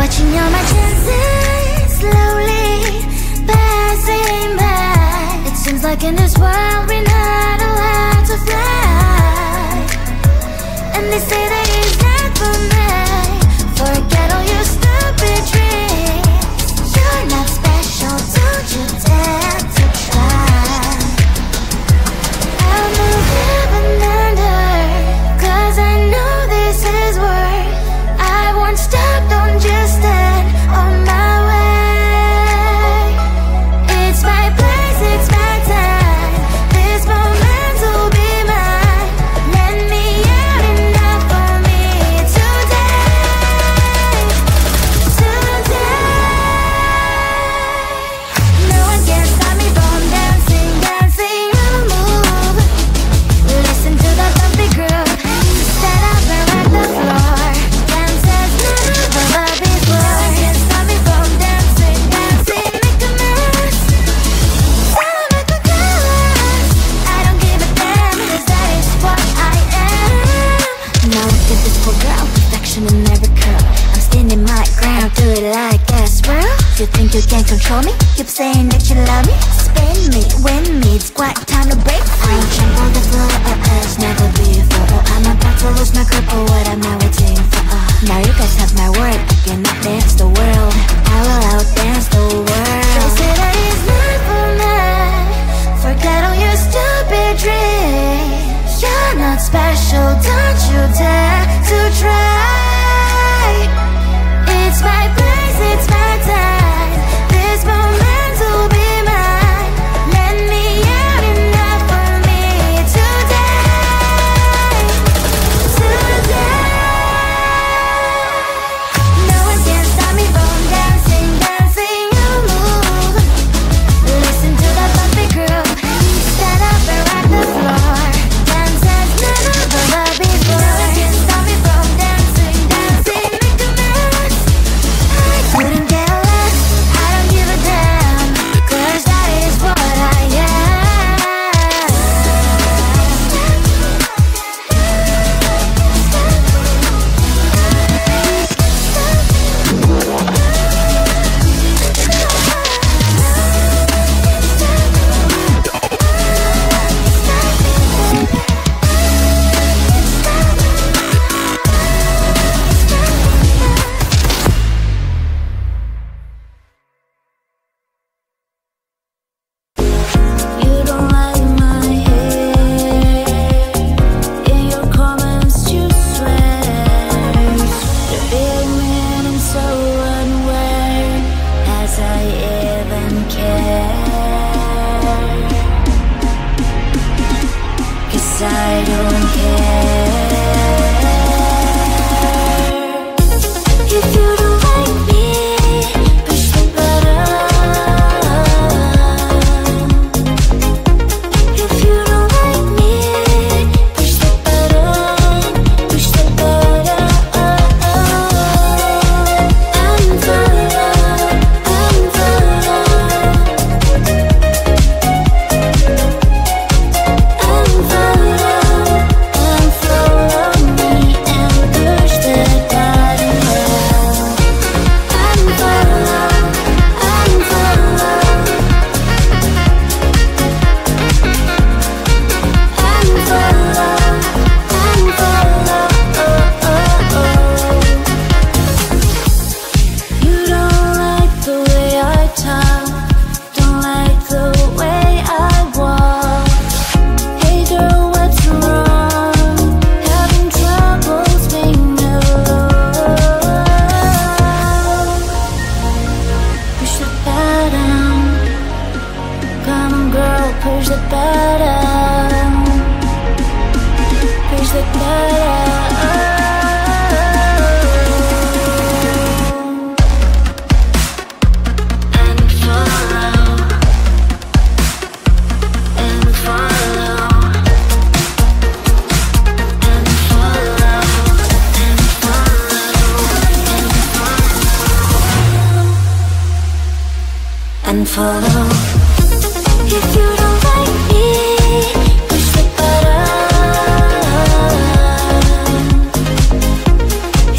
Watching all my chances slowly passing by. It seems like in this world we're not allowed to fly. And they say that it's not for me. Forget all your stupid dreams. You're not special, don't you dare to try. I'll move heaven and earth, 'cause I know this is worth. I won't stop, don't just stand on my way. It's my place, it's my time. This moment will be mine. Let me out enough for me today. Today. No one can stop me from dancing, dancing a move. Listen to the bumpy groove. Stand up and rock the floor. Dance as never before. No one can stop me from dancing, dancing, make a mess. Celebrate the colors. I don't give a damn, 'cause that is what I am. Now look at this poor girl, perfection in every curl. I'm standing my ground, do it like that, swirl. You think you can control me? Keep saying that you love me. Spin me, win me, it's quite time to break free. Jump on the floor, as never before. Oh, I'm about to lose my grip, oh, what am I waiting for? Now you guys have my word, I cannot dance the world. I will outdance the world. They say that it's not for me. Forget all your stupid dreams. You're not special, don't you dare to try. It's my place, it's my time. This moment will be mine. Let me out enough for me today. Today. No one can stop me from dancing, dancing a move. Listen to the bumpy groove. Stand up and rock the floor. Dance as never before. No one can stop me from dancing, dancing, make a mess. I couldn't care less, I don't give a damn, 'cause that is what I am. You don't like my hair. In your comments you swear. The big man is so unaware, as I even care. 'Cause I don't care. If you don't like me, push the button. If you don't like me, push the button, push the button. Unfollow, unfollow, unfollow, unfollow me and push the button. Unfollow, unfollow, you don't like the way I talk, don't like the way I walk. Hey girl, what's wrong? Having troubles being alone. Push the button. Come on girl, push the button. Push the button. Unfollow, unfollow, unfollow, unfollow, unfollow. If you don't like me, push the button.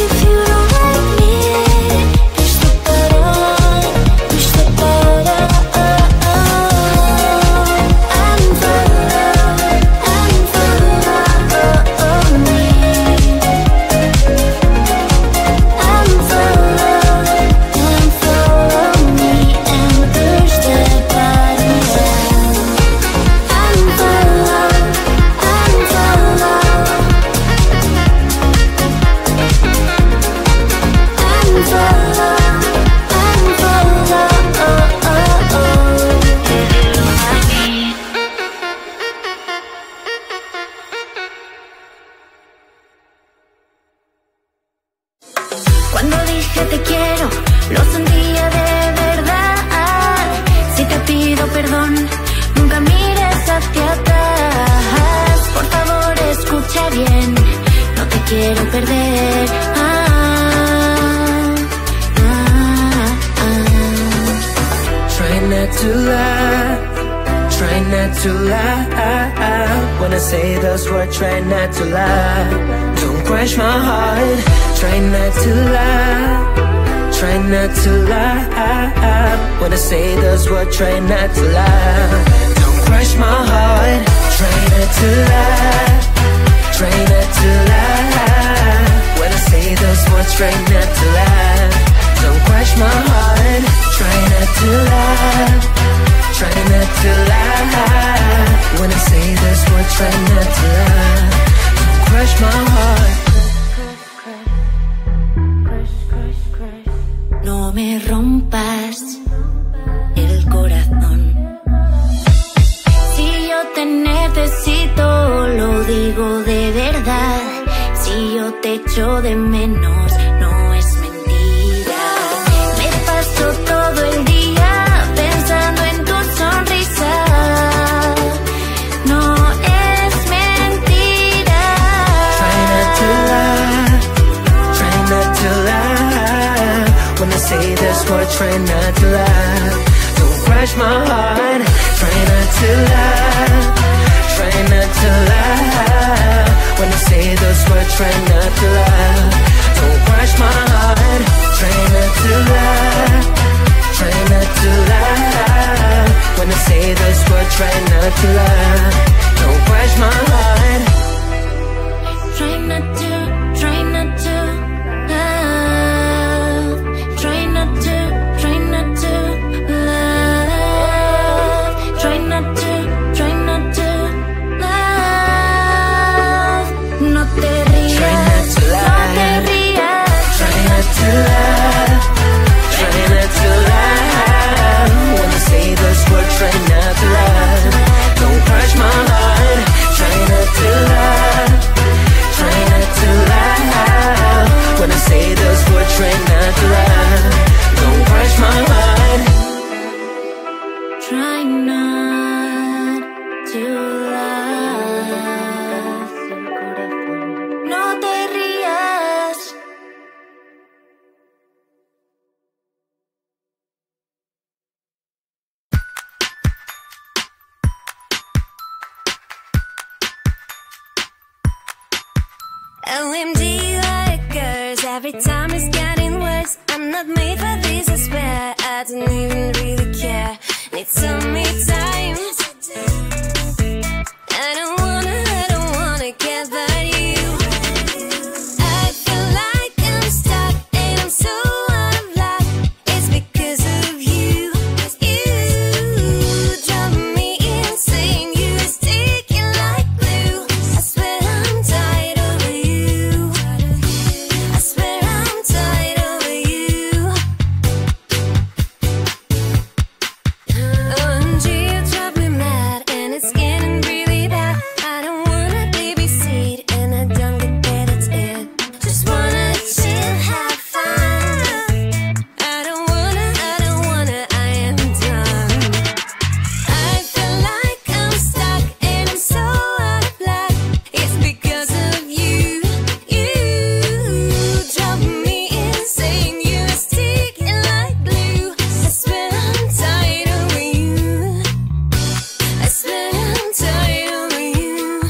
If you don't like me, quiero perder. Try not to lie, try not to lie. When I say those words, try not to lie. Don't crush my heart. Try not to lie, try not to lie. When I say those words, try not to lie. Don't crush my heart. Try not to lie, try not to lie. When I say those words, try not to lie. Don't crush my heart. Try not to lie, try not to lie. When I say those words, try not to lie. Don't crush my heart. No me rompas el corazón. Si yo te necesito, lo digo de verdad. Si yo te echo de menos, no es mentira. Me paso todo el día pensando en tu sonrisa. No es mentira. Try not to lie, try not to lie. When I say this word, try not to lie. Don't crush my heart. Try not to lie, try not to lie. When I say those words, try not to lie. Don't crush my heart. Try not to lie, try not to lie. When I say those words, try not to lie. Don't crush my heart. Try not to love. Try not to love. Try not to love. No te rías, Try not to lie, no te rías. try not to lie, try not to lie. When I say those words, try not to lie. Don't crush my heart. Try not to lie, try not to lie. When I say those words, try not to lie. Don't crush my heart. Try not to love. No te rías. OMG like girls, every time it's getting worse. I'm not made for this, I swear. I don't even really care. Need some me time. I don't wanna get by you. I feel like I'm stuck and I'm so out of luck. It's because of you. You drive me insane. You stick it like glue. I swear I'm tired of you. I swear I'm tired of you. OMG, you drive me mad and it's getting really bad. I don't wanna babysit and I don't get that it's it. Just wanna chill, have fun. I don't wanna, I am done. I feel like I'm stuck and I'm so out of luck. It's because of you. You drive me insane. You stick it like glue. I swear I'm tired of you. I swear I'm tired of you.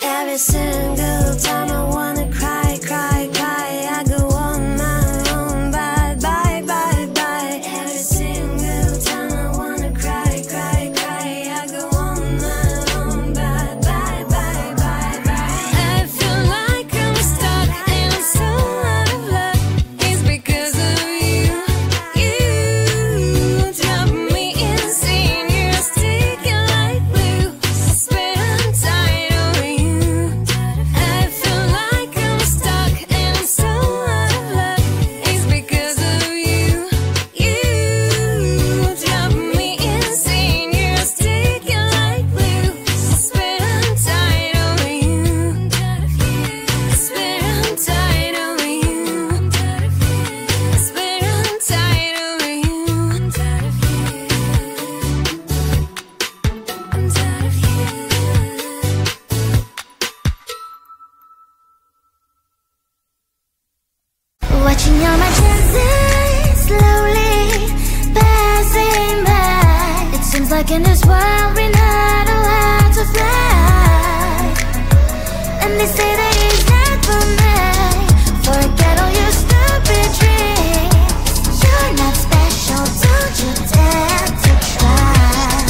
Every single time I wanna cry, cry, cry, I go on my own, bye, bye, bye, bye. Every single time I wanna cry, cry, cry, I go on my own, bye, bye, bye, bye, bye. I feel like I'm stuck and I'm so out of luck. It's because of you. You drive me insane. You're sticking like glue. I swear I'm tired of you. Like in this world we not allowed to fly, and they say that it's not for me. Forget all your stupid dreams. You're not special, don't you dare to try.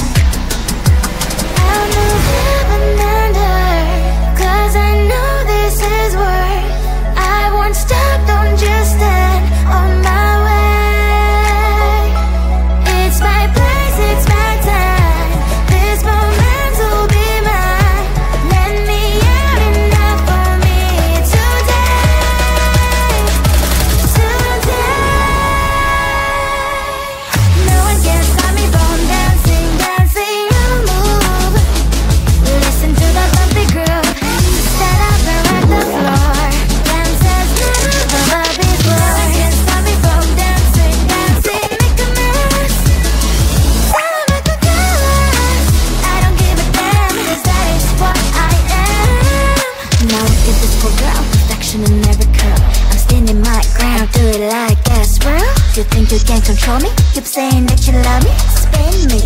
I'll move heaven and earth, 'cause I know this is worth. I won't stop, don't just stand on my way. It's my place, it's my time. This moment will be mine. Let me out enough for me today. Today. No one can stop me from dancing, dancing. You move. Listen to the bumpy groove. Stand up and rock the floor. Dance as never before. No one can stop me from dancing, dancing. Make a mess. Tell 'em I could go. I don't give a damn, 'cause that is what I am. Now look at this poor girl, perfection in every curl. I'm standing my ground, do it like a swirl. You think you can control me? Keep saying that you love me, spin me,